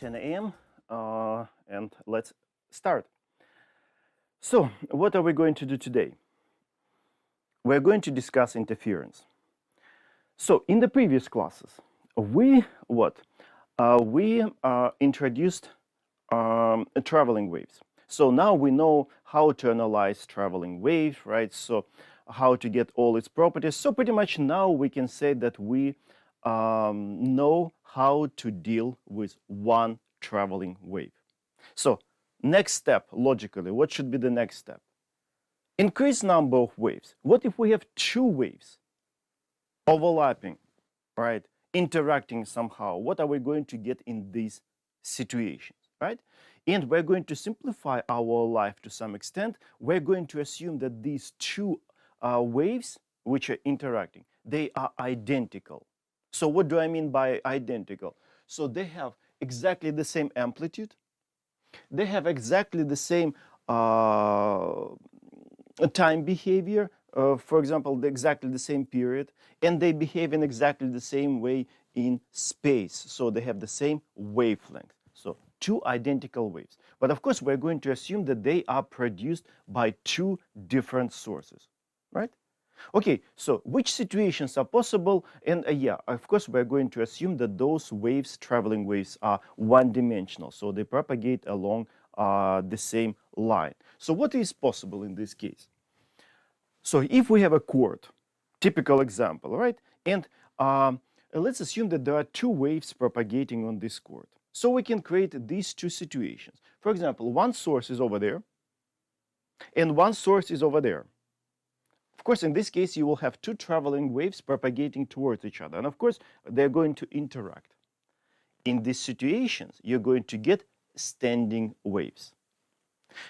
10 a.m. And let's start. So, what are we going to do today? We're going to discuss interference. So, in the previous classes, we introduced traveling waves. So now we know how to analyze traveling waves, right? So how to get all its properties. So pretty much now we can say that we know how to deal with one traveling wave. So next step, logically, what should be the next step? Increase number of waves. What if we have two waves overlapping, right? Interacting somehow? What are we going to get in these situations, right? And we're going to simplify our life to some extent. We're going to assume that these two waves which are interacting, they are identical. So what do I mean by identical? So they have exactly the same amplitude. They have exactly the same time behavior. For example, exactly the same period. And they behave in exactly the same way in space. So they have the same wavelength. So two identical waves. But of course, we're going to assume that they are produced by two different sources, right? Okay, so which situations are possible? And yeah, of course, we're going to assume that those waves, traveling waves, are one-dimensional. So they propagate along the same line. So what is possible in this case? So if we have a chord, typical example, right? And let's assume that there are two waves propagating on this chord. So we can create these two situations. For example, one source is over there, and one source is over there. Of course, in this case, you will have two traveling waves propagating towards each other. And of course, they're going to interact. In these situations, you're going to get standing waves.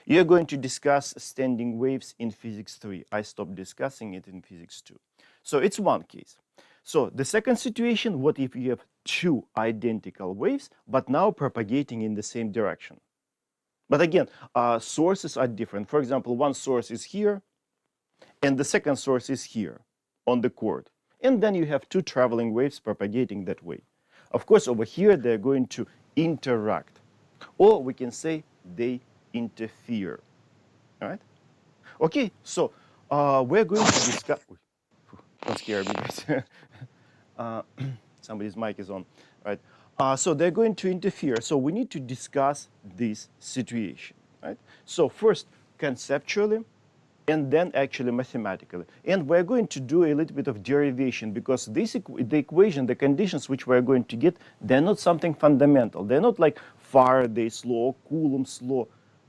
You're going to discuss standing waves in physics 3. I stopped discussing it in physics 2. So it's one case. So the second situation, what if you have two identical waves, but now propagating in the same direction? But again, sources are different. For example, one source is here, and the second source is here on the chord. And then you have two traveling waves propagating that way. Of course, over here, they're going to interact. Or we can say they interfere. All right? Okay, so we're going to discuss... Don't scare me, guys. Somebody's mic is on, right? So they're going to interfere. So we need to discuss this situation, right? So first, conceptually, and then actually mathematically. And we're going to do a little bit of derivation because the equation, the conditions which we're going to get, they're not something fundamental. They're not like Faraday's law, Coulomb's law.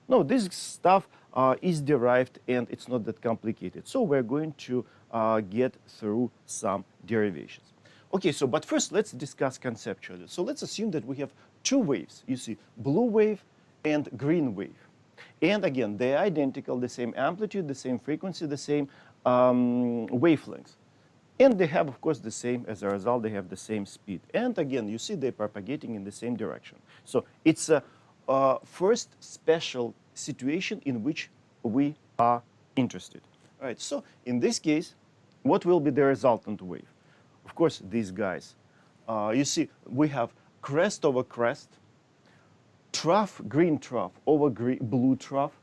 No, this stuff is derived and it's not that complicated. So we're going to get through some derivations. Okay, so but first let's discuss conceptually. So let's assume that we have two waves. You see, blue wave and green wave. And again, they're identical, the same amplitude, the same frequency, the same wavelengths. And they have, of course, the same, as a result, they have the same speed. And again, you see they're propagating in the same direction. So it's a first special situation in which we are interested. All right, so in this case, what will be the resultant wave? Of course, these guys. You see, we have crest over crest, trough, green trough over blue trough,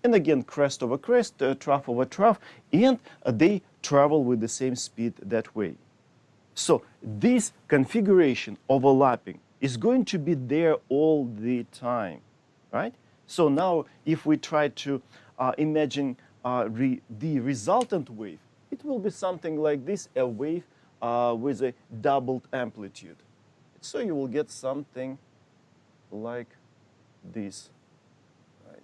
and again crest over crest, trough over trough, and they travel with the same speed that way. So this configuration overlapping is going to be there all the time, right? So now if we try to imagine the resultant wave, it will be something like this, a wave with a doubled amplitude. So you will get something like this, right?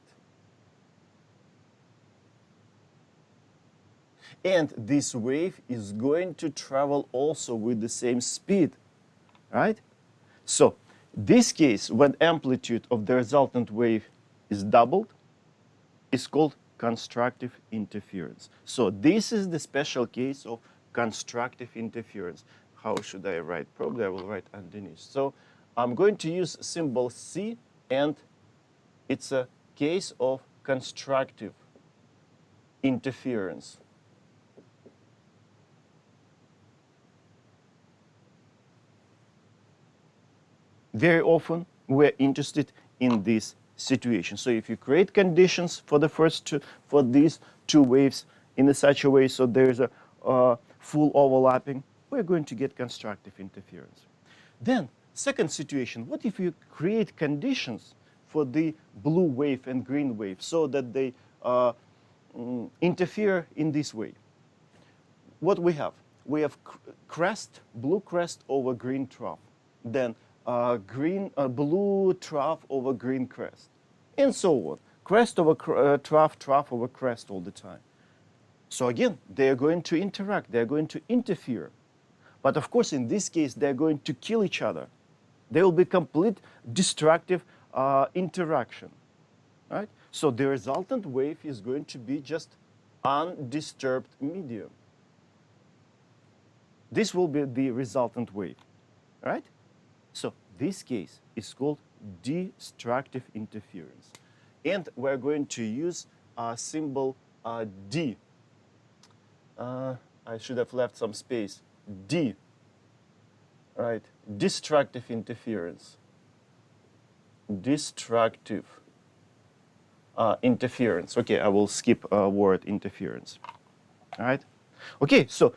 And this wave is going to travel also with the same speed, right? So this case, when amplitude of the resultant wave is doubled, is called constructive interference. So this is the special case of constructive interference. How should I write? Probably I will write underneath. So I'm going to use symbol C, and it's a case of constructive interference. Very often we're interested in this situation. So if you create conditions for the for these two waves in such a way so there's a full overlapping, we're going to get constructive interference. Then, second situation, what if you create conditions for the blue wave and green wave so that they interfere in this way? What we have? We have crest, blue crest over green trough. Then blue trough over green crest. And so on. Crest over trough, trough over crest all the time. So again, they're going to interact, they're going to interfere. But of course, in this case, they're going to kill each other. There will be complete destructive interaction. Right? So the resultant wave is going to be just undisturbed medium. This will be the resultant wave. Right? So this case is called destructive interference. And we're going to use a symbol D. I should have left some space. D. Right? Destructive interference. Destructive interference. Okay, I will skip word interference. All right? Okay, so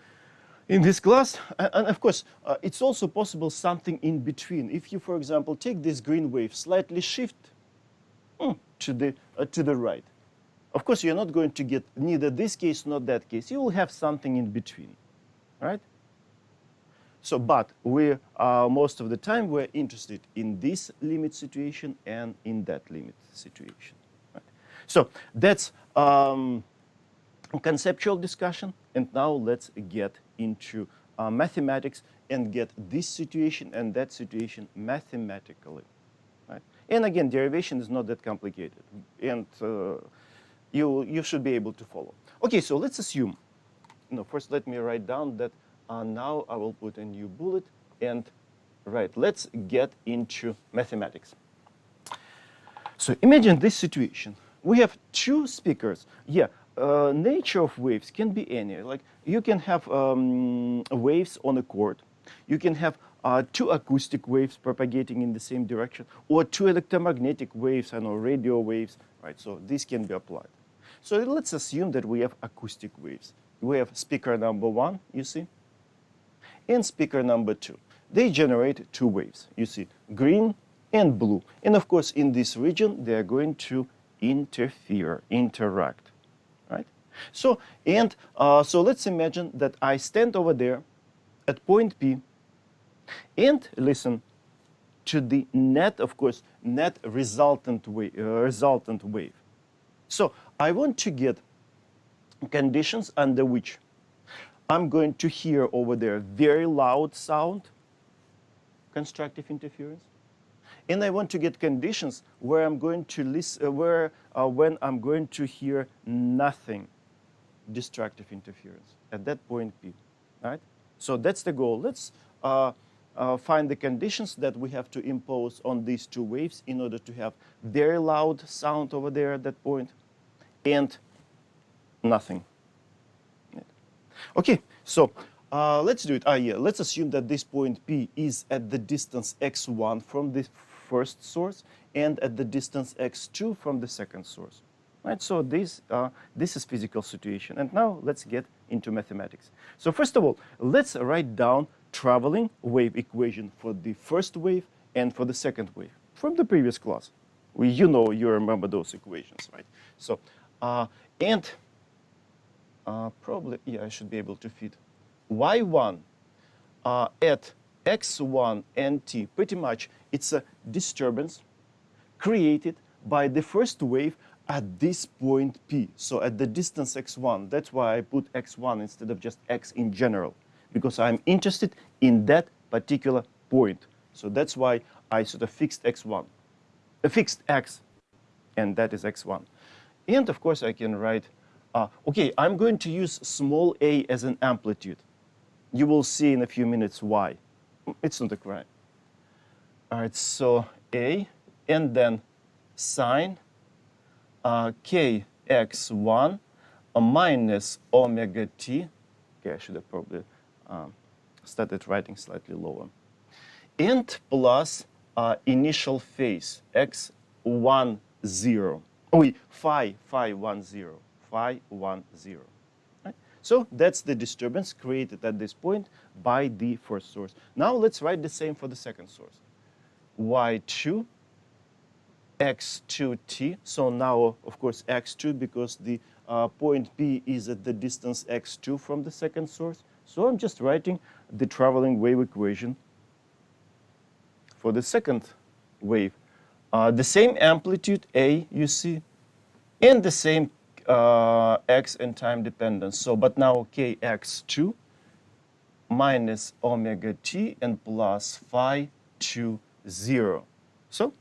in this class, and of course, it's also possible something in between. If you, for example, take this green wave, slightly shift to the right. Of course, you're not going to get neither this case nor that case. You will have something in between, right? So, but we most of the time we're interested in this limit situation and in that limit situation. Right? So that's conceptual discussion, and now let's get into mathematics and get this situation and that situation mathematically. Right? And again, derivation is not that complicated, and you should be able to follow. Okay, so let's assume. First let me write down that now I will put a new bullet, and right, let's get into mathematics. So imagine this situation. We have two speakers. Yeah, nature of waves can be any. Like you can have waves on a chord. You can have two acoustic waves propagating in the same direction, or two electromagnetic waves, I know, radio waves, right? So this can be applied. So let's assume that we have acoustic waves. We have speaker number 1, you see, and speaker number 2. They generate two waves, you see, green and blue. And of course, in this region, they are going to interact, right? So, so let's imagine that I stand over there at point P and listen to the net, of course, net resultant wave. So I want to get conditions under which I'm going to hear over there very loud sound, constructive interference, and I want to get conditions where I'm going to listen, when I'm going to hear nothing, destructive interference at that point P, right? So that's the goal. Let's find the conditions that we have to impose on these two waves in order to have very loud sound over there at that point and nothing. Okay, so let's do it. Yeah, let's assume that this point P is at the distance x1 from the first source and at the distance x2 from the second source. Right, so this is physical situation. And now let's get into mathematics. So first of all, let's write down traveling wave equation for the first wave and for the second wave from the previous class. You remember those equations, right? So, probably, yeah, I should be able to fit y1 at x1 and t. Pretty much, it's a disturbance created by the first wave at this point P. So at the distance x1. That's why I put x1 instead of just x in general, because I'm interested in that particular point. So that's why I sort of fixed x1, fixed x, and that is x1. And of course, I can write, okay, I'm going to use small a as an amplitude. You will see in a few minutes why. It's not a crime. All right, so a, and then sine kx1 minus omega t. Okay, I should have probably started writing slightly lower. And plus initial phase, x10. Oh, wait, phi 10, phi 10. Right? So that's the disturbance created at this point by the first source. Now let's write the same for the second source. y2, x2t. So now, of course, x2 because the point P is at the distance x2 from the second source. So I'm just writing the traveling wave equation for the second wave. The same amplitude A, you see, and the same x and time dependence. So, but now kx2 minus omega t and plus phi 2, 0. So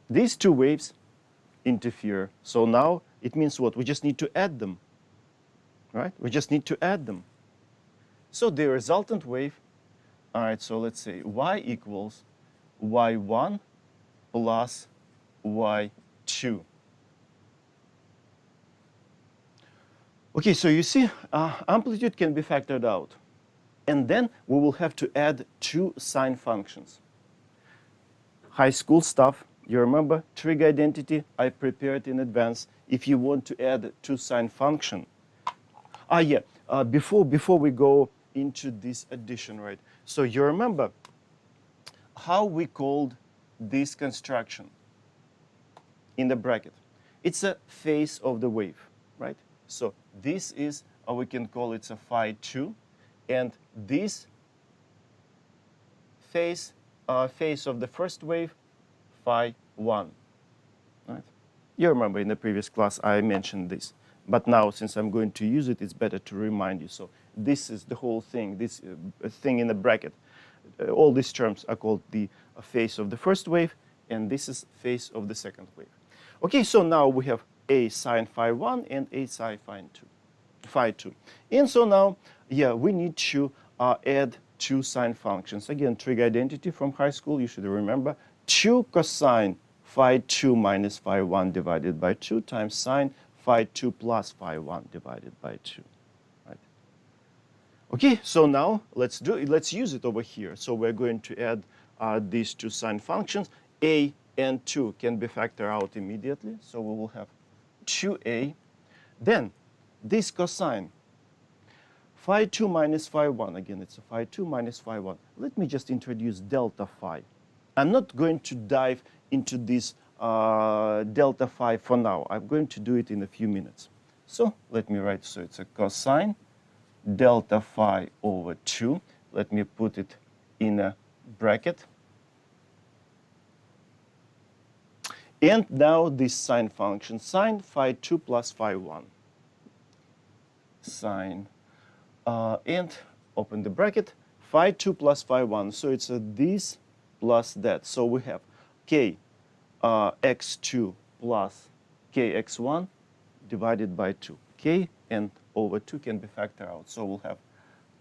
these two waves interfere. So now it means what? We just need to add them, right? We just need to add them. So the resultant wave, all right, so let's say y equals y1 plus y2. Okay, so you see, amplitude can be factored out. And then we will have to add two sine functions. High school stuff, you remember, trig identity, I prepared in advance. If you want to add two sine function. Before we go into this addition, right? So you remember how we called this construction in the bracket. It's a phase of the wave, right? So this is, we can call it a phi 2, and this phase of the first wave, phi 1, right? You remember in the previous class I mentioned this, but now since I'm going to use it, it's better to remind you. So this is the whole thing, this thing in the bracket. All these terms are called the phase of the first wave, and this is phase of the second wave. Okay, so now we have a sine phi 1 and a sine phi 2. And so now, yeah, we need to add two sine functions. Again, trig identity from high school, you should remember. 2 cosine phi 2 minus phi 1 divided by 2 times sine phi 2 plus phi 1 divided by 2. Right? Okay, so now let's use it over here. So we're going to add these two sine functions. A and 2 can be factored out immediately. So we will have 2a. Then this cosine phi 2 minus phi 1. Again, it's a phi 2 minus phi 1. Let me just introduce delta phi. I'm not going to dive into this delta phi for now. I'm going to do it in a few minutes. So let me write, so it's a cosine delta phi over 2. Let me put it in a bracket. And now this sine function, sine phi 2 plus phi 1. Sine, and open the bracket, phi 2 plus phi 1. So it's this plus that. So we have k x2 plus kx1 divided by 2. K and over 2 can be factored out. So we'll have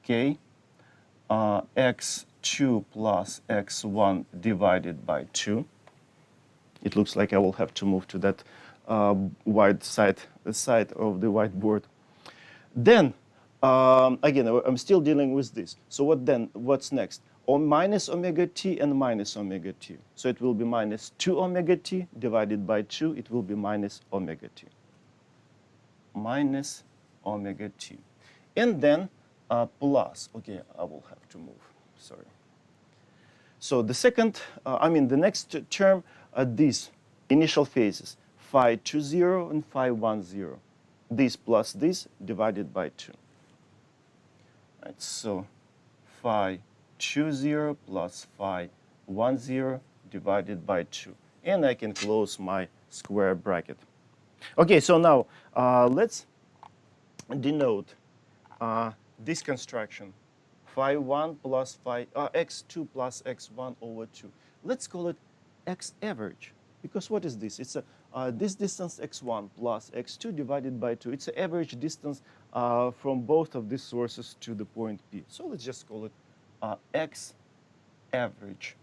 k x2 plus x1 divided by 2. It looks like I will have to move to that wide side of the whiteboard. Then, again, I'm still dealing with this. So what's next? Minus omega t and minus omega t. So it will be minus 2 omega t divided by 2. It will be minus omega t. Minus omega t. And then plus. Okay, I will have to move. Sorry. So the second, the next term are these initial phases, phi 2, 0 and phi 1, 0. This plus this divided by 2. Right, so phi 2, 0 plus phi 1, 0 divided by 2. And I can close my square bracket. Okay, so now let's denote this construction. Phi 1 plus phi, x2 plus x1 over 2. Let's call it x average. Because what is this? It's this distance x1 plus x2 divided by 2. It's an average distance from both of these sources to the point P. So let's just call it x average.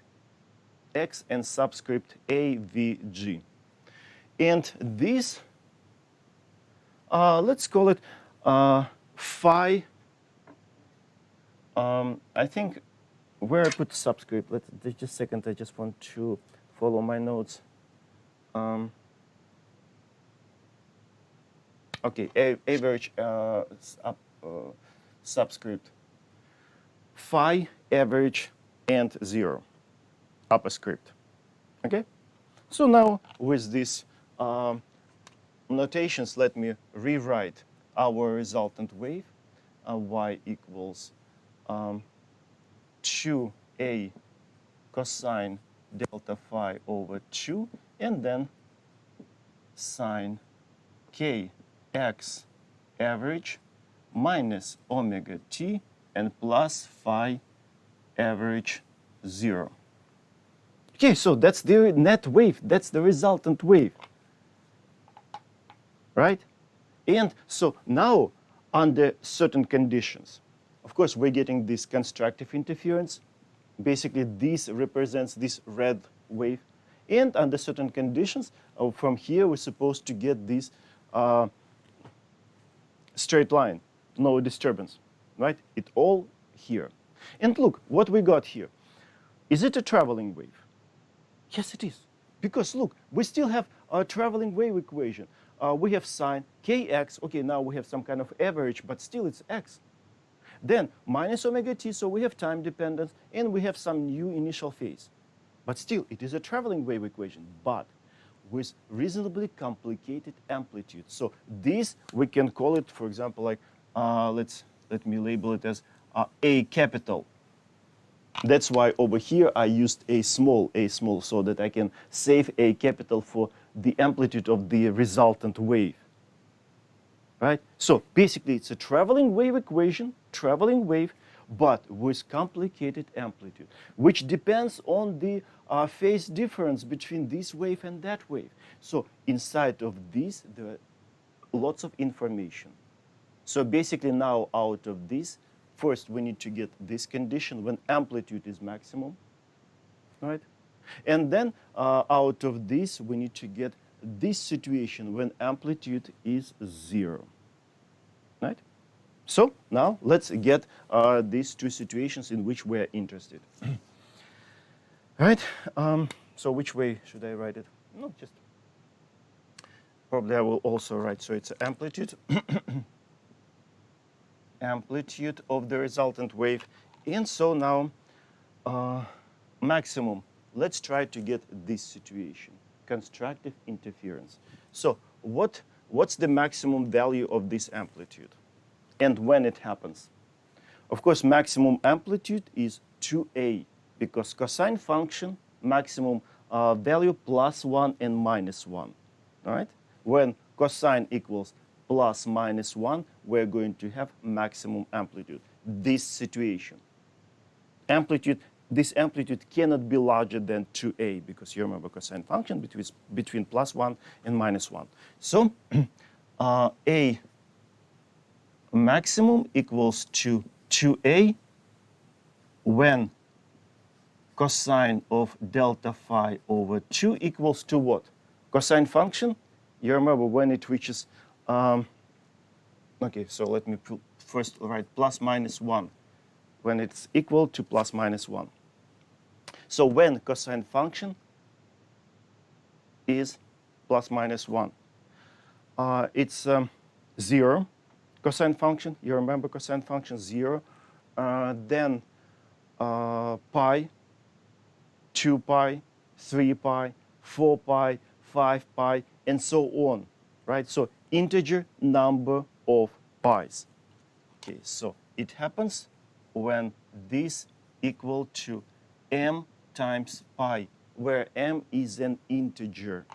X and subscript AVG. And this, let's call it phi. I think where I put subscript, just a second, I just want to follow my notes. Okay, average subscript, phi, average, and 0, upper script. Okay? So now with these notations, let me rewrite our resultant wave. Y equals 2a cosine delta phi over 2, and then sine k x average minus omega t and plus phi average 0. Okay, so that's the net wave. That's the resultant wave. Right? And so now, under certain conditions, of course, we're getting this constructive interference. Basically, this represents this red wave. And under certain conditions, from here, we're supposed to get this straight line, no disturbance, right? It all here. And look, what we got here. Is it a traveling wave? Yes, it is. Because look, we still have a traveling wave equation. We have sine kx. Okay, now we have some kind of average, but still it's x. Then minus omega t, so we have time dependence, and we have some new initial phase. But still, it is a traveling wave equation, but with reasonably complicated amplitude. So this, we can call it, for example, like, let me label it as A capital. That's why over here I used A small, so that I can save A capital for the amplitude of the resultant wave. Right? So basically it's a traveling wave equation, traveling wave, but with complicated amplitude, which depends on the phase difference between this wave and that wave. So inside of this, there are lots of information. So basically now out of this, first we need to get this condition when amplitude is maximum, right? And then out of this, we need to get this situation when amplitude is 0, right? So now let's get these two situations in which we're interested. Right? So which way should I write it? No, just probably I will also write, so it's amplitude. Amplitude of the resultant wave. And so now maximum. Let's try to get this situation, constructive interference. So what's the maximum value of this amplitude? And when it happens? Of course, maximum amplitude is 2a, because cosine function, maximum value plus 1 and minus 1. All right? When cosine equals plus minus 1, we're going to have maximum amplitude. This situation. This amplitude cannot be larger than 2a, because you remember cosine function between plus 1 and minus 1. So a maximum equals to 2a when cosine of delta phi over 2 equals to what? Cosine function, you remember when it reaches, okay, so let me first write plus minus 1, when it's equal to plus minus 1. So when cosine function is plus minus 1, it's 0. Cosine function, you remember cosine function 0, then pi, 2 pi, 3 pi, 4 pi, 5 pi, and so on, right? So integer number of pi's. Okay, so it happens when this equal to m times pi, where m is an integer,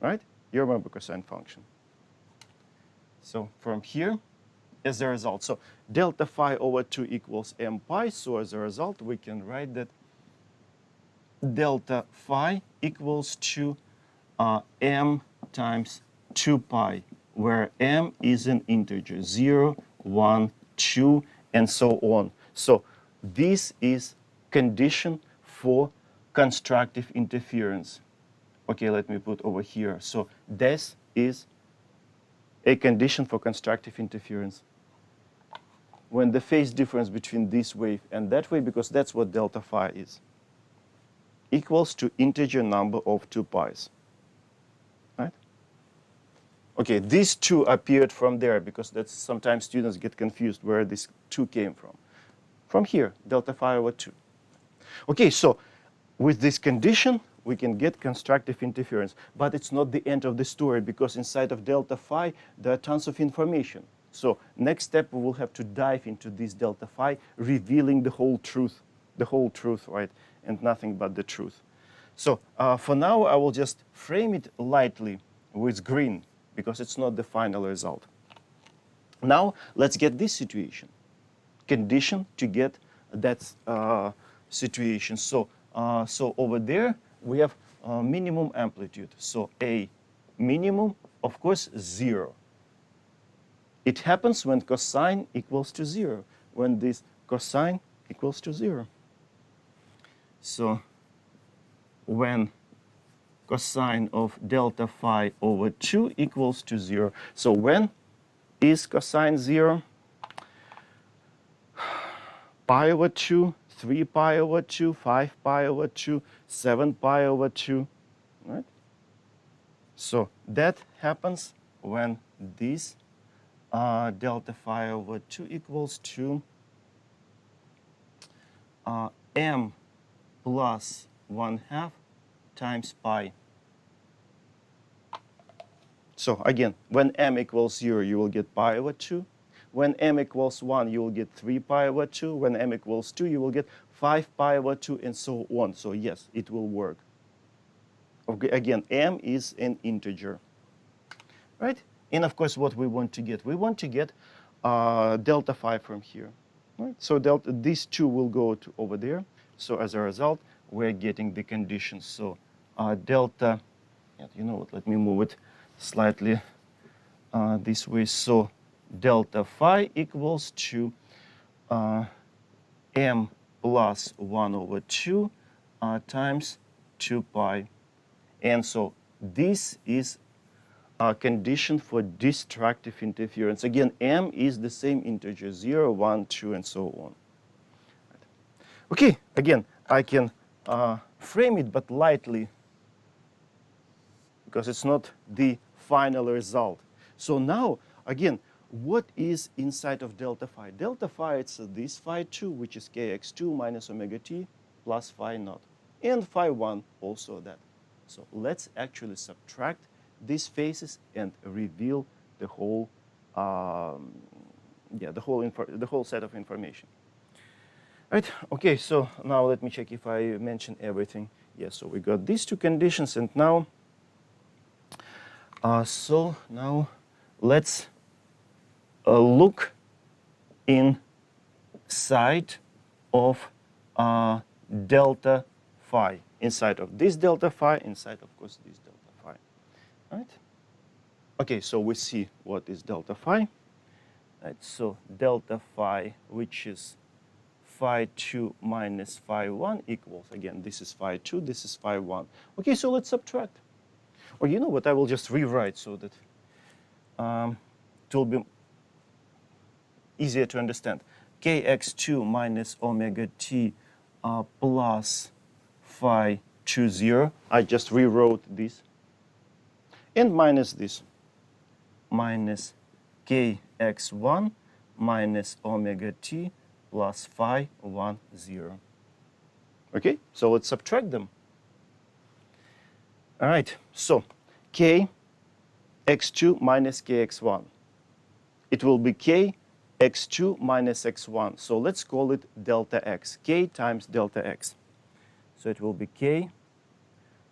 right? You remember cosine function. So from here, as a result, so delta phi over 2 equals m pi. So as a result, we can write that delta phi equals to m times 2 pi, where m is an integer, 0, 1, 2, and so on. So this is condition for constructive interference. Okay, let me put over here. So this is a condition for constructive interference. when the phase difference between this wave and that wave, because that's what delta phi is, equals to integer number of 2 pi's. Right? Okay, these 2 appeared from there because that's sometimes students get confused where this 2 came from. From here, delta phi over 2. Okay, so with this condition, we can get constructive interference. But it's not the end of the story because inside of delta phi, there are tons of information. So next step, we will have to dive into this delta phi, revealing the whole truth, right? And nothing but the truth. So for now, I will just frame it lightly with green because it's not the final result. Now, let's get this situation. Condition to get that situation. So over there, we have minimum amplitude. So A minimum, of course, 0. It happens when cosine equals to 0, when this cosine equals to 0. So when cosine of delta phi over 2 equals to 0. So when is cosine 0? Pi over 2, 3 pi over 2, 5 pi over 2, 7 pi over 2, right? So that happens when this delta phi over 2 equals to m plus 1/2 times pi. So again, when m equals 0, you will get pi over 2. When m equals 1, you will get 3 pi over 2. When m equals 2, you will get 5 pi over 2, and so on. So yes, it will work. Okay, again, m is an integer, right? And of course, what we want to get? We want to get delta phi from here, right? So these 2 will go to over there. So as a result, we're getting the conditions. So delta, you know what, let me move it slightly this way. So delta phi equals to m plus 1 over 2 times 2 pi. And so this is a condition for destructive interference. Again, m is the same integer, 0, 1, 2, and so on. Okay, again, I can frame it, but lightly, because it's not the final result. So now, again, what is inside of delta phi? Delta phi, it's this phi 2, which is kx2 minus omega t plus phi naught. And phi 1, also that. So let's actually subtract these phases and reveal the whole, the whole set of information. Right? Okay, so now let me check if I mentioned everything. Yes, so we got these 2 conditions, and now, so now let's look inside of delta phi, inside of this delta phi, inside, of course, this delta phi. Right? Okay, so we see what is delta phi. Right, so delta phi, which is phi 2 minus phi 1 equals, again, this is phi 2, this is phi 1. Okay, so let's subtract. Or you know what, I will just rewrite so that it will be easier to understand. Kx2 minus omega t plus phi 2, 0. I just rewrote this. And minus this. Minus kx1 minus omega t plus phi 1, 0. Okay, so let's subtract them. All right, so k x2 minus kx1. It will be k x2 minus x1. So let's call it delta x, k times delta x. So it will be k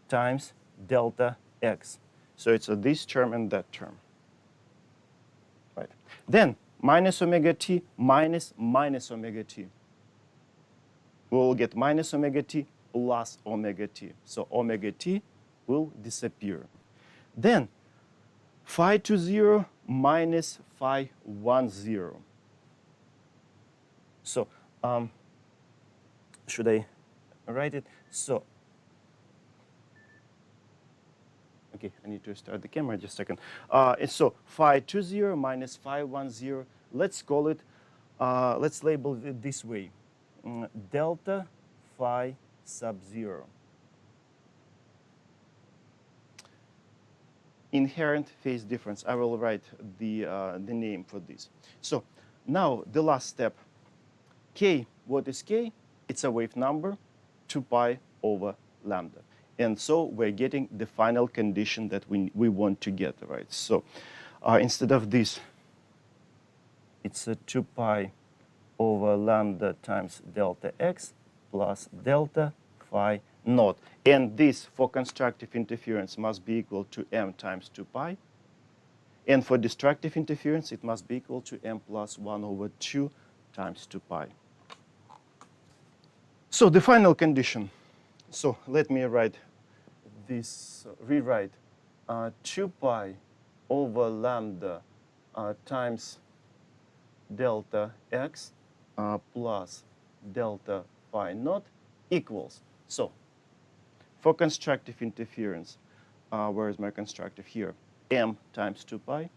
times delta x. So it's this term and that term. Right. Then minus omega t minus omega t. We will get minus omega t plus omega t. So omega t will disappear. Then phi 2, 0 minus phi 1, 0. So should I write it? So okay, I need to start the camera just a second. So phi 2, 0 minus phi 1, 0. Let's call it let's label it this way. Delta phi sub 0. Inherent phase difference. I will write the name for this. So now the last step. K, what is K? It's a wave number, 2 pi over lambda. And so we're getting the final condition that we want to get, right? So instead of this, it's a 2 pi over lambda times delta x plus delta phi naught. And this, for constructive interference, must be equal to m times 2 pi. And for destructive interference, it must be equal to m plus 1 over 2 times 2 pi. So the final condition. So let me write this, rewrite 2 pi over lambda times delta x plus delta phi naught equals. So for constructive interference, where is my constructive here? M times 2 pi.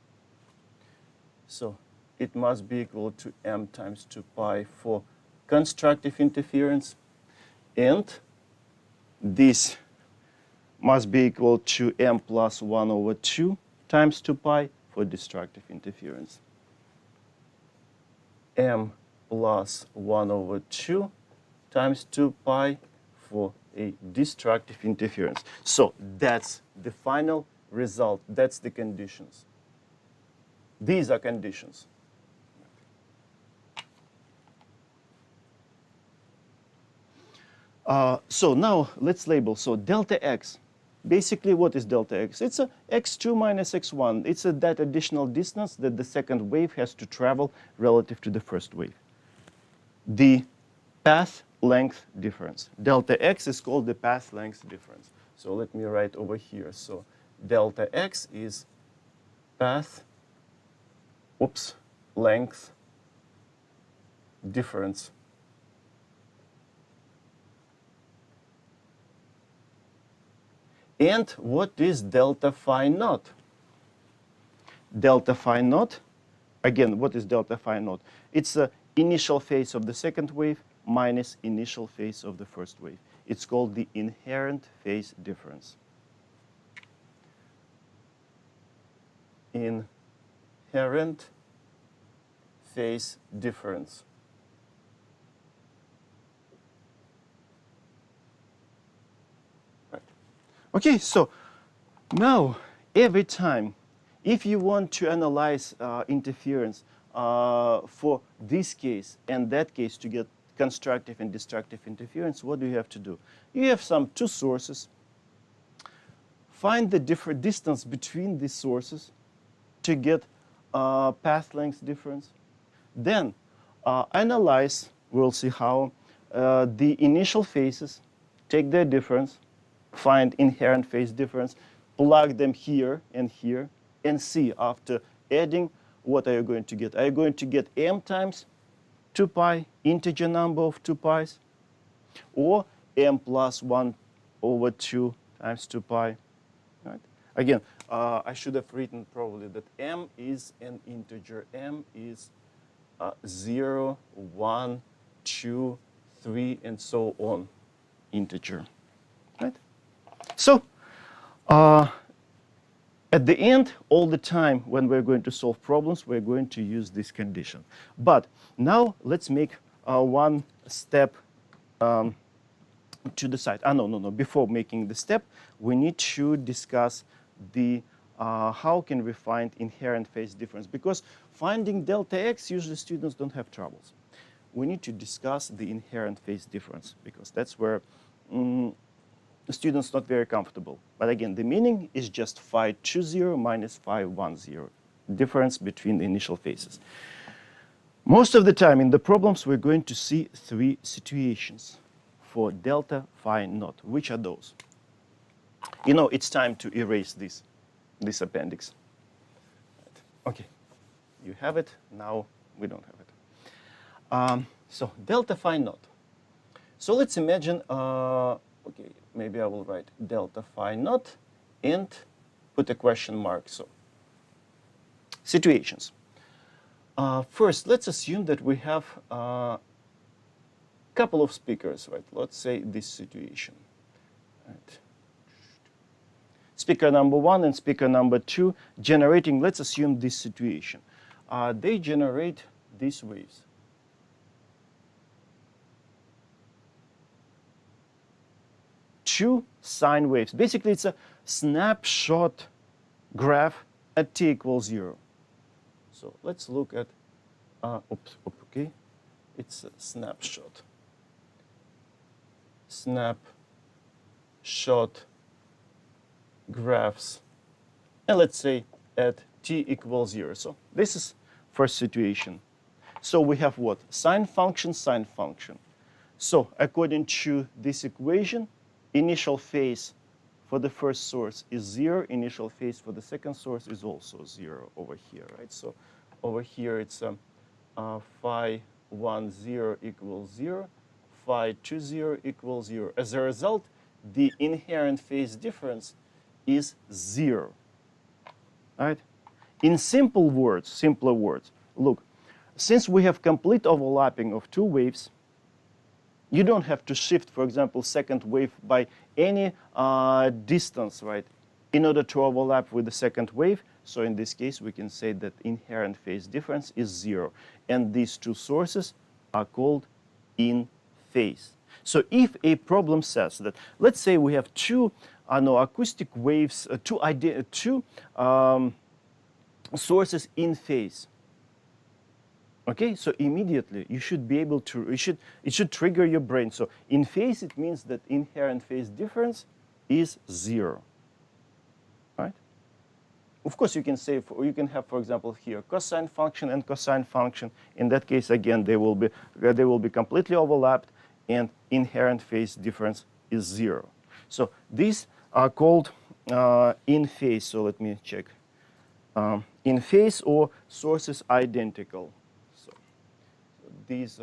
So it must be equal to m times 2 pi for constructive interference. And this must be equal to m plus 1 over 2 times 2 pi for destructive interference. M plus 1 over 2 times 2 pi for a destructive interference. So that's the final result. That's the conditions. These are conditions. So now let's label. So delta x. Basically, what is delta x? It's a x2 minus x1. It's that additional distance that the second wave has to travel relative to the first wave. The path length difference. Delta x is called the path length difference. So let me write over here. So delta x is path, length difference. And what is delta phi naught? Delta phi naught, again, what is delta phi naught? It's the initial phase of the second wave minus initial phase of the first wave. It's called the inherent phase difference. Inherent phase difference. Okay, so now every time, if you want to analyze interference for this case and that case to get constructive and destructive interference, what do you have to do? You have some two sources. Find the different distance between these sources to get path length difference. Then analyze, we'll see how, the initial phases, take their difference, find inherent phase difference, plug them here, and see after adding, what are you going to get? Are you going to get m times 2 pi, integer number of 2 pi's, or m plus 1 over 2 times 2 pi? Right? Again, I should have written probably that m is an integer. M is 0, 1, 2, 3, and so on, integer. Right? So, at the end, all the time when we're going to solve problems, we're going to use this condition. But now let's make one step to the side. No. Before making the step, we need to discuss the how can we find inherent phase difference? Because finding delta x, usually students don't have troubles. We need to discuss the inherent phase difference because that's where the student's not very comfortable. But again, the meaning is just phi 20 minus phi 10, difference between the initial phases. Most of the time in the problems, we're going to see three situations for delta phi naught. Which are those? You know, it's time to erase this appendix. Okay, you have it. Now we don't have it. So delta phi naught. So let's imagine, okay, maybe I will write delta phi naught and put a question mark. So situations. First, let's assume that we have a couple of speakers, right? Let's say this situation. Right. Speaker number 1 and speaker number 2 generating, let's assume this situation. They generate these waves. Two sine waves. Basically, it's a snapshot graph at t equals 0. So let's look at, okay, it's a snapshot. Snapshot graphs, and let's say at t equals 0. So this is first situation. So we have what? Sine function, sine function. So according to this equation, initial phase for the first source is 0. Initial phase for the second source is also 0 over here, right? So over here it's phi 1, 0 equals 0. Phi 2, 0 equals 0. As a result, the inherent phase difference is 0. Right? In simpler words, look, since we have complete overlapping of two waves, you don't have to shift, for example, second wave by any distance, right, in order to overlap with the second wave. So in this case, we can say that inherent phase difference is 0. And these two sources are called in phase. So if a problem says that, let's say we have two acoustic waves, two sources in phase. Okay, so immediately you should be able to, it should trigger your brain. So in phase, it means that inherent phase difference is 0. Right? Of course, you can say, you can have, for example, here cosine function and cosine function. In that case, again, they will be completely overlapped, and inherent phase difference is 0. So these are called in phase. So let me check. In phase or sources identical. So these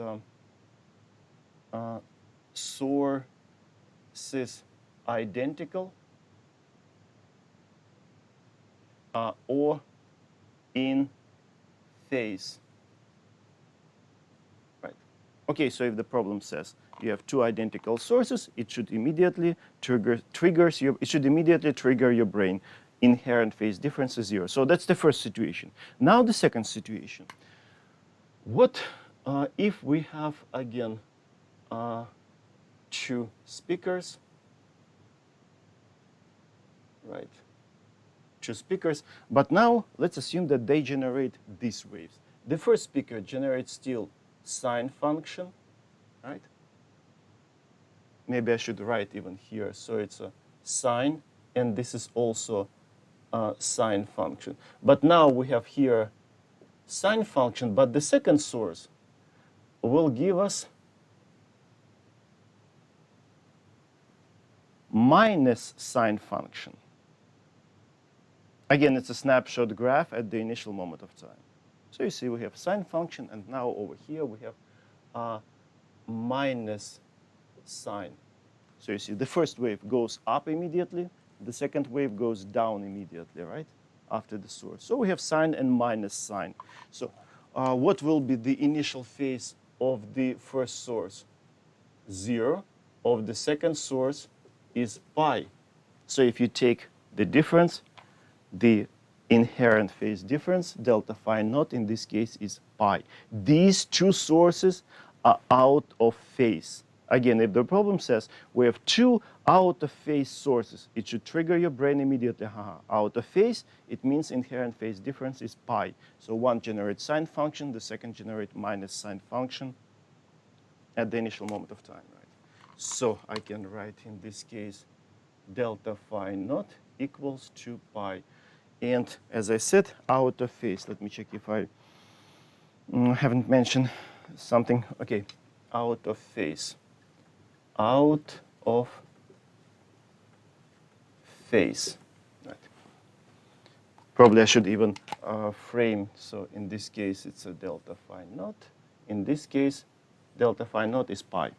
sources identical or in phase. Right. Okay, so if the problem says you have two identical sources, it should immediately trigger your brain. Inherent phase difference is 0. So that's the first situation. Now the second situation. What if we have, again, two speakers, right? Two speakers, but now let's assume that they generate these waves. The first speaker generates still sine function, right? Maybe I should write even here. So it's a sine, and this is also sine function. But now we have here sine function, but the second source will give us minus sine function. Again, it's a snapshot graph at the initial moment of time. So you see we have sine function, and now over here we have minus sine. So you see the first wave goes up immediately, the second wave goes down immediately, right, after the source. So we have sine and minus sine. So what will be the initial phase of the first source? 0. Of the second source is pi. So if you take the difference, the inherent phase difference, delta phi naught, in this case, is pi. These two sources are out of phase. Again, if the problem says we have two out-of-phase sources, it should trigger your brain immediately. Out of phase, it means inherent phase difference is pi. So one generates sine function, the second generates minus sine function at the initial moment of time. Right? So I can write in this case delta phi naught equals 2 pi. And as I said, out of phase. Let me check if I haven't mentioned something. Okay, out of phase. Out of phase. Right. Probably I should even frame. So in this case, it's a delta phi naught. In this case, delta phi naught is pi.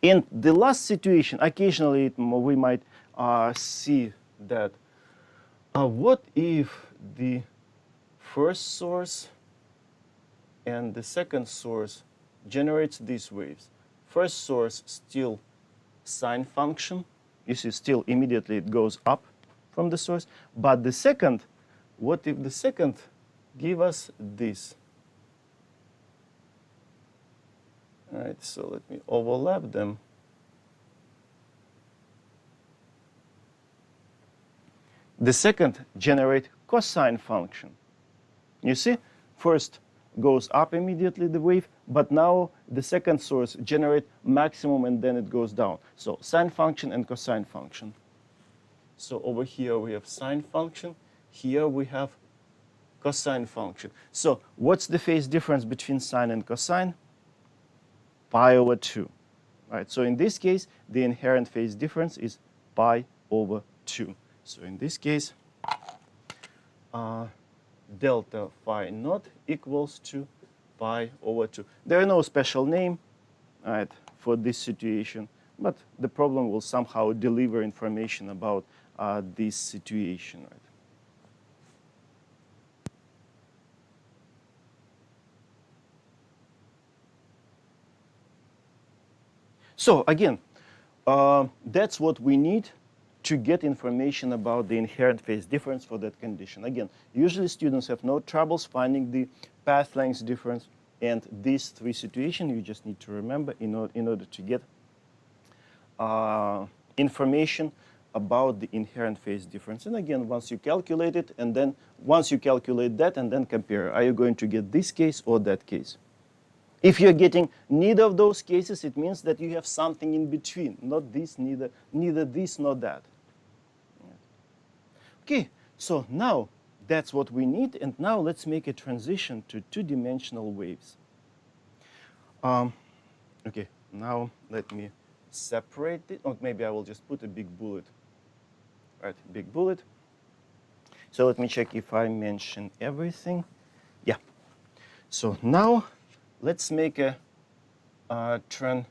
In the last situation, occasionally we might see that what if the first source and the second source generates these waves. First source still sine function. You see, still immediately it goes up from the source. But the second, what if the second give us this? All right, so let me overlap them. The second generate cosine function. You see, first goes up immediately the wave, but now the second source generate maximum and then it goes down. So sine function and cosine function. So over here we have sine function, here we have cosine function. So what's the phase difference between sine and cosine? Pi over 2. Right, so in this case, the inherent phase difference is pi over 2. So in this case, delta phi naught equals to pi over 2. There are no special name, right, for this situation, but the problem will somehow deliver information about this situation. Right? So again, that's what we need to get information about the inherent phase difference for that condition. Again, usually students have no troubles finding the path length difference, and these three situations you just need to remember in order to get information about the inherent phase difference. And again, once you calculate it, and then once you calculate that and then compare, are you going to get this case or that case? If you're getting neither of those cases, it means that you have something in between, not this, neither this, nor that. Okay, so now that's what we need, and now let's make a transition to two-dimensional waves. Okay, now let me separate it, or maybe I will just put a big bullet. Right, big bullet. So let me check if I mention everything. Yeah. So now let's make a transition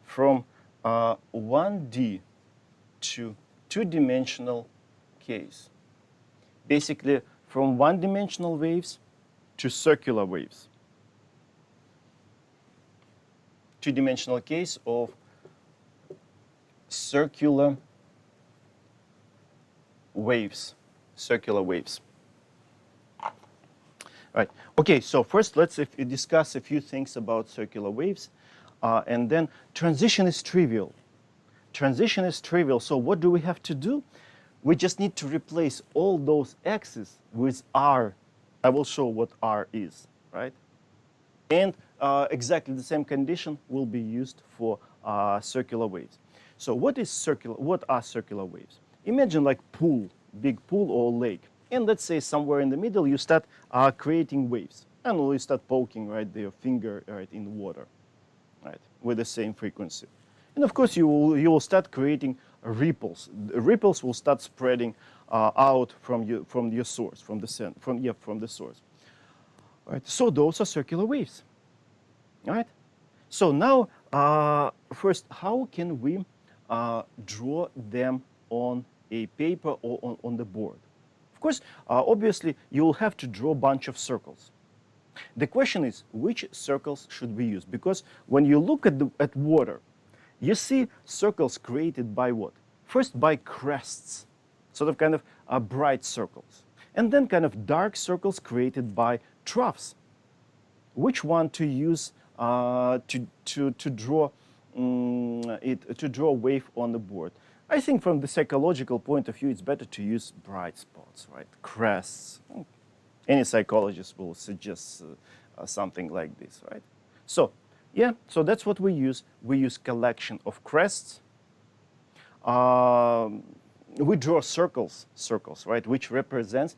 from 1D to two-dimensional case. Basically, from one-dimensional waves to circular waves. Two-dimensional case of circular waves. Circular waves. Right. Okay, so first let's discuss a few things about circular waves. And then transition is trivial. Transition is trivial, so what do we have to do? We just need to replace all those x's with r. I will show what r is, right? And exactly the same condition will be used for circular waves. So what are circular waves? Imagine like pool, big pool or lake. And let's say somewhere in the middle you start creating waves. And you start poking, right, your finger right in water, right, with the same frequency. And of course you will start creating ripples. The ripples will start spreading out from your source, from the source. Right. So those are circular waves. Right. So now first, how can we draw them on a paper or on the board? Of course, obviously, you will have to draw a bunch of circles. The question is, which circles should we use? Because when you look at water, you see circles created by what? First, by crests, sort of kind of bright circles. And then kind of dark circles created by troughs. Which one to use to draw a wave on the board? I think from the psychological point of view, it's better to use bright spots, right? Crests. Any psychologist will suggest something like this, right? So, yeah, so that's what we use. We use collection of crests. We draw circles, right, which represent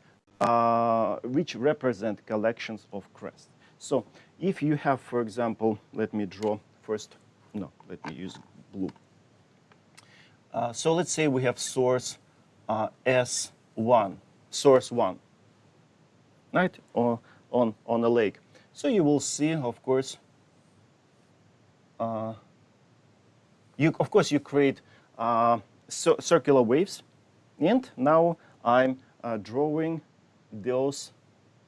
collections of crests. So, if you have, for example, let me draw first. No, let me use blue. So let's say we have source S1, source 1, right, or on a lake. So you will see, of course, you create circular waves, and now I'm drawing those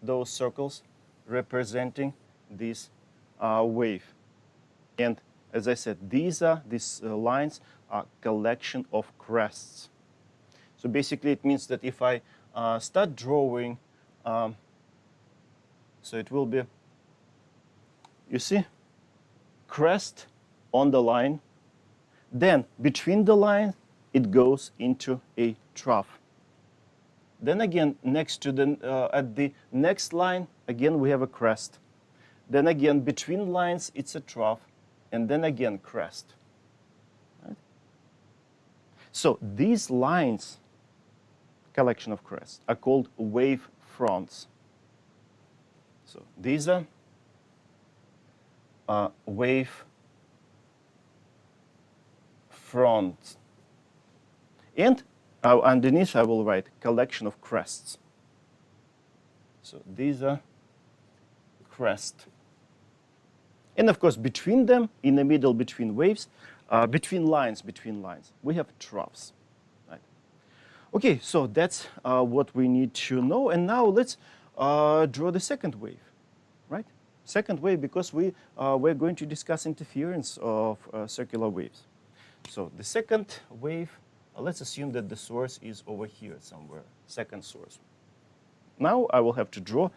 those circles representing this wave. And as I said, these lines are collection of crests. So basically it means that if I start drawing, so it will be, you see, crest on the line. Then between the lines, it goes into a trough. Then again, next to at the next line, again we have a crest. Then again, between lines, it's a trough, and then again crest. Right? So these lines, collection of crests, are called wave fronts. So these are wave fronts. And underneath I will write collection of crests. So these are crest. And of course, between them, in the middle between waves, between lines, we have troughs. Right? Okay, so that's what we need to know. And now let's draw the second wave, right? Second wave, because we're going to discuss interference of circular waves. So the second wave, let's assume that the source is over here somewhere, second source. Now I will have to draw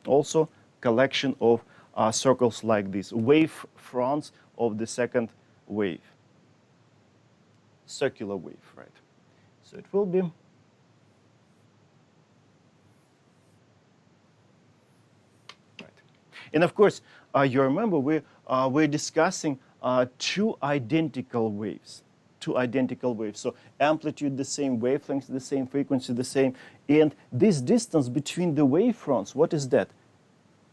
also collection of circles like this, wave fronts of the second wave, circular wave, right? So it will be right. And of course, you remember we're discussing two identical waves. So amplitude the same, wavelength the same, frequency the same. And this distance between the wave fronts, what is that?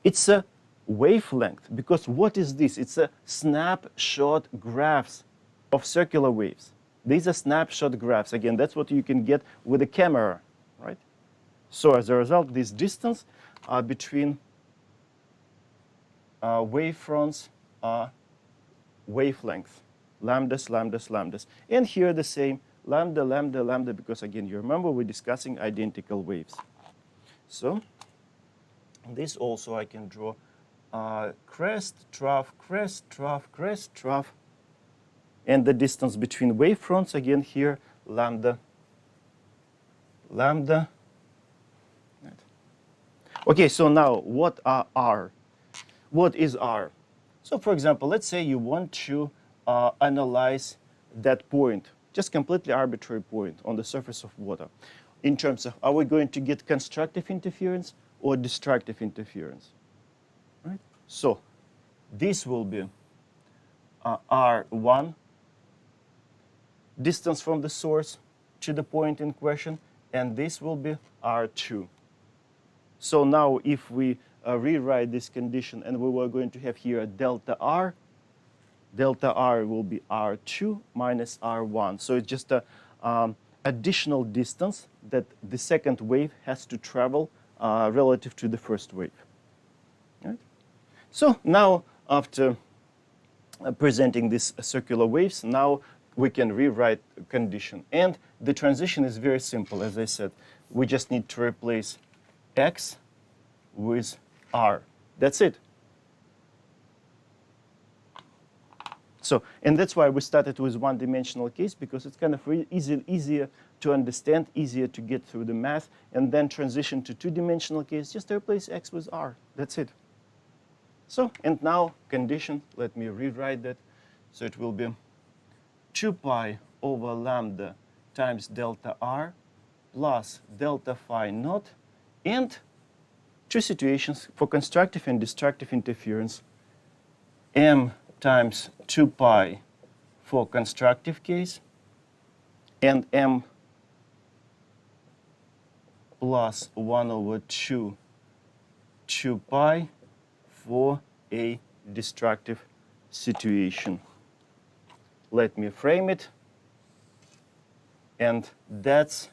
It's a wavelength, because what is this? It's a snapshot graphs of circular waves. These are snapshot graphs. Again, that's what you can get with a camera, right? So as a result, this distance between wave fronts are wavelength, lambdas. And here the same, lambda, because again, you remember we're discussing identical waves. So this also I can draw crest, trough, and the distance between wave fronts, again here, lambda. Right. Okay, so now what are R? What is R? So for example, let's say you want to analyze that point, just completely arbitrary point on the surface of water, in terms of, are we going to get constructive interference or destructive interference? Right? So this will be R1, distance from the source to the point in question, and this will be R2. So now if we rewrite this condition, and we were going to have here a delta R will be R2 minus R1. So it's just an additional distance that the second wave has to travel relative to the first wave. Right? So now, after presenting these circular waves, now we can rewrite a condition. And the transition is very simple. As I said, we just need to replace X with R. That's it. So, and that's why we started with one-dimensional case, because it's kind of easier to understand, easier to get through the math, and then transition to two-dimensional case, just replace X with R. That's it. So, and now condition, let me rewrite that. So it will be 2 pi over lambda times delta R plus delta phi naught, and two situations for constructive and destructive interference. M times 2 pi for constructive case, and M plus 1 over 2 pi for a destructive situation. Let me frame it, and that's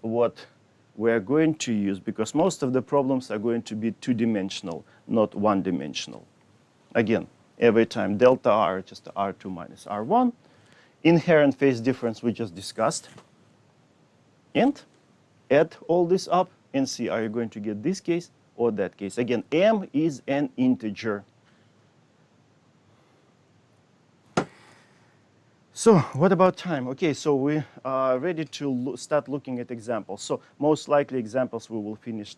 what we're going to use, because most of the problems are going to be two-dimensional, not one-dimensional. Again, every time delta R, just R2 minus R1. Inherent phase difference we just discussed. And add all this up, and see, are you going to get this case or that case? Again, m is an integer. So what about time? Okay, so we are ready to start looking at examples. So most likely examples we will finish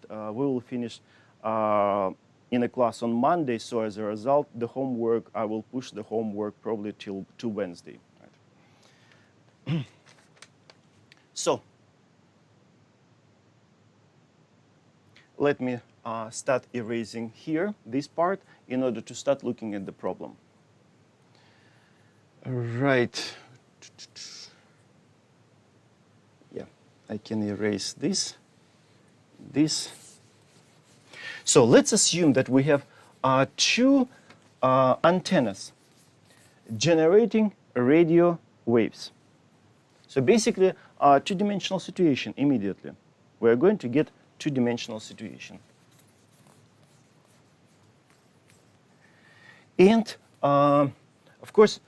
in a class on Monday. So as a result, the homework, I will push the homework probably to Wednesday. Right? So let me start erasing here this part in order to start looking at the problem. Right. Yeah, I can erase this. So let's assume that we have two antennas generating radio waves. So basically, two-dimensional situation immediately. We're going to get two-dimensional situation. And of course,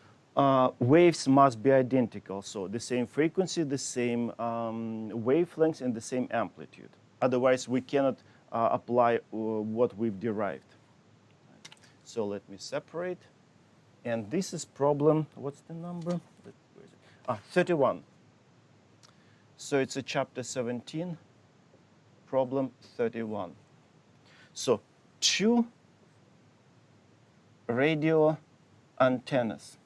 waves must be identical. So the same frequency, the same wavelengths, and the same amplitude. Otherwise, we cannot apply what we've derived. So let me separate. And this is problem, what's the number? 31. So it's a chapter 17, problem 31. So two radio antennas.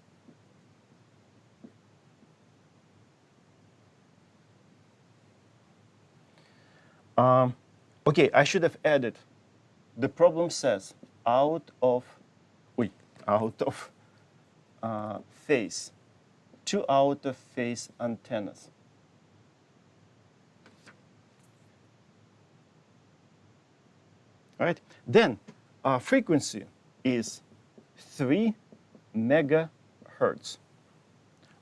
Okay, I should have added. The problem says out of phase, two out of phase antennas. Right? Then frequency is 3 megahertz.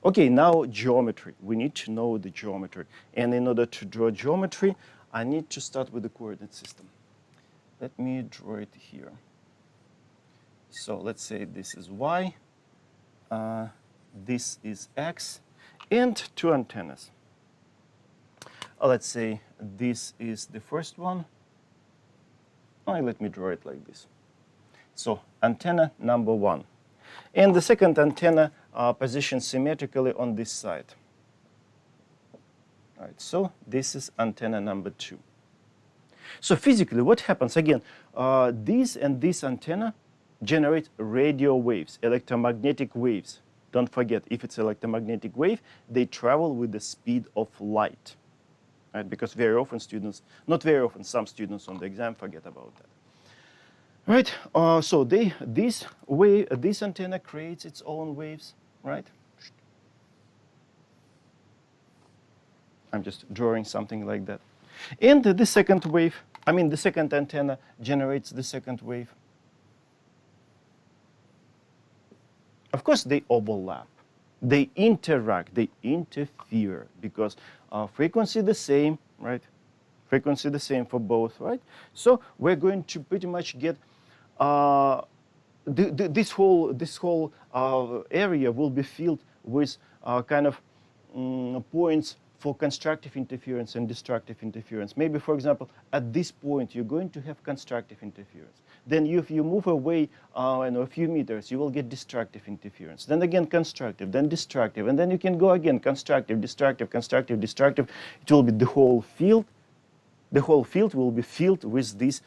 Okay, now geometry. We need to know the geometry. And in order to draw geometry, I need to start with the coordinate system. Let me draw it here. So let's say this is y, this is x, and two antennas. Let's say this is the first one. Let me draw it like this. So antenna number 1. And the second antenna positioned symmetrically on this side. All right, so this is antenna number 2. So physically, what happens? Again, this and this antenna generate radio waves, electromagnetic waves. Don't forget, if it's electromagnetic wave, they travel with the speed of light. Right? Because very often students, not very often, some students on the exam forget about that. Right? So this antenna creates its own waves, right? I'm just drawing something like that. And the second wave, the second antenna generates the second wave. Of course, they overlap. They interact, they interfere, because frequency the same, right? Frequency the same for both, right? So we're going to pretty much get this whole area will be filled with kind of points for constructive interference and destructive interference. Maybe, for example, at this point, you're going to have constructive interference. Then if you move away a few meters, you will get destructive interference. Then again, constructive, then destructive. And then you can go again, constructive, destructive, constructive, destructive. It will be the whole field. The whole field will be filled with these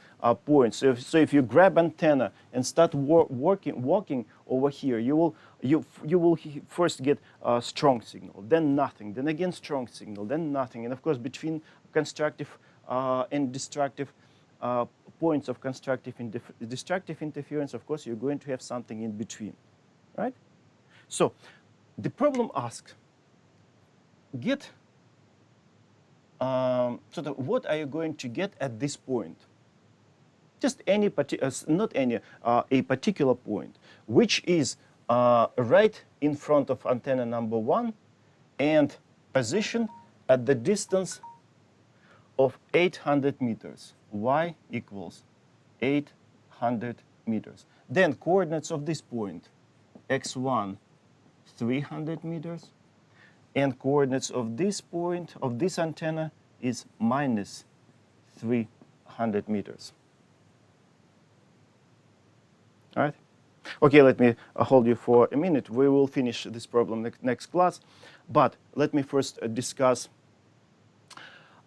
points. So if you grab antenna and start walking over here, you will first get a strong signal, then nothing, then again strong signal, then nothing. And of course, between constructive and destructive points of constructive and destructive interference, of course, you're going to have something in between, right? So the problem asks, what are you going to get at this point? Just any a particular point, which is right in front of antenna number 1 and position at the distance of 800 meters. Y equals 800 meters. Then coordinates of this point, x1, 300 meters. And coordinates of this point, of this antenna, is minus 300 meters. All right? Okay, let me hold you for a minute. We will finish this problem next class. But let me first discuss,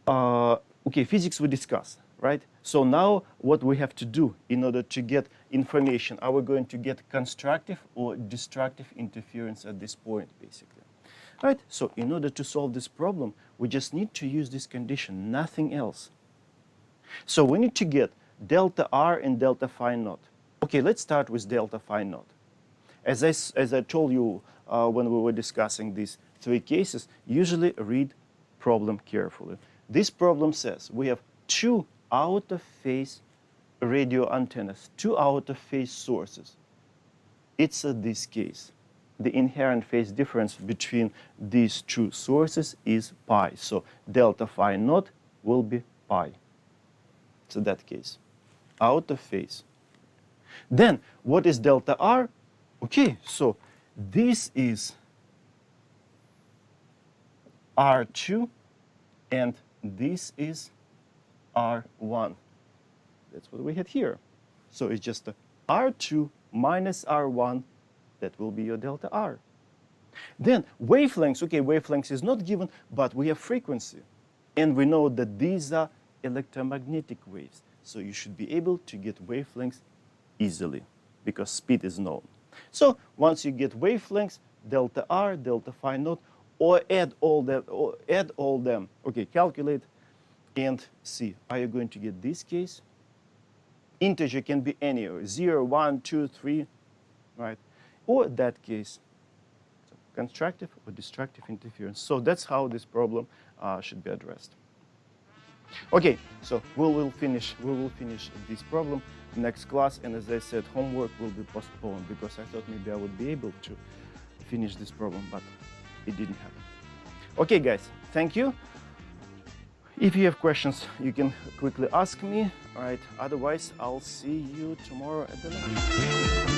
okay, physics we discussed, right? So now what we have to do in order to get information, are we going to get constructive or destructive interference at this point, basically? Right? So in order to solve this problem, we just need to use this condition, nothing else. So we need to get delta R and delta phi naught. Okay, let's start with delta phi naught. As I told you when we were discussing these three cases, usually read problem carefully. This problem says we have two out-of-phase radio antennas, two out-of-phase sources. It's this case. The inherent phase difference between these two sources is pi. So delta phi naught will be pi. So that case, out of phase. Then what is delta R? Okay, so this is R2 and this is R1. That's what we had here. So it's just a R2 minus R1. That will be your delta R. Then wavelengths, okay, wavelengths is not given, but we have frequency. And we know that these are electromagnetic waves. So you should be able to get wavelengths easily because speed is known. So once you get wavelengths, delta R, delta phi naught, or add all them, okay, calculate and see, are you going to get this case? Integer can be anywhere, 0, 1, 2, 3, right? Or that case, so constructive or destructive interference. So that's how this problem should be addressed. Okay, so we will finish this problem next class, and as I said, homework will be postponed because I thought maybe I would be able to finish this problem, but it didn't happen. Okay, guys, thank you. If you have questions, you can quickly ask me. All right, otherwise, I'll see you tomorrow at the lecture.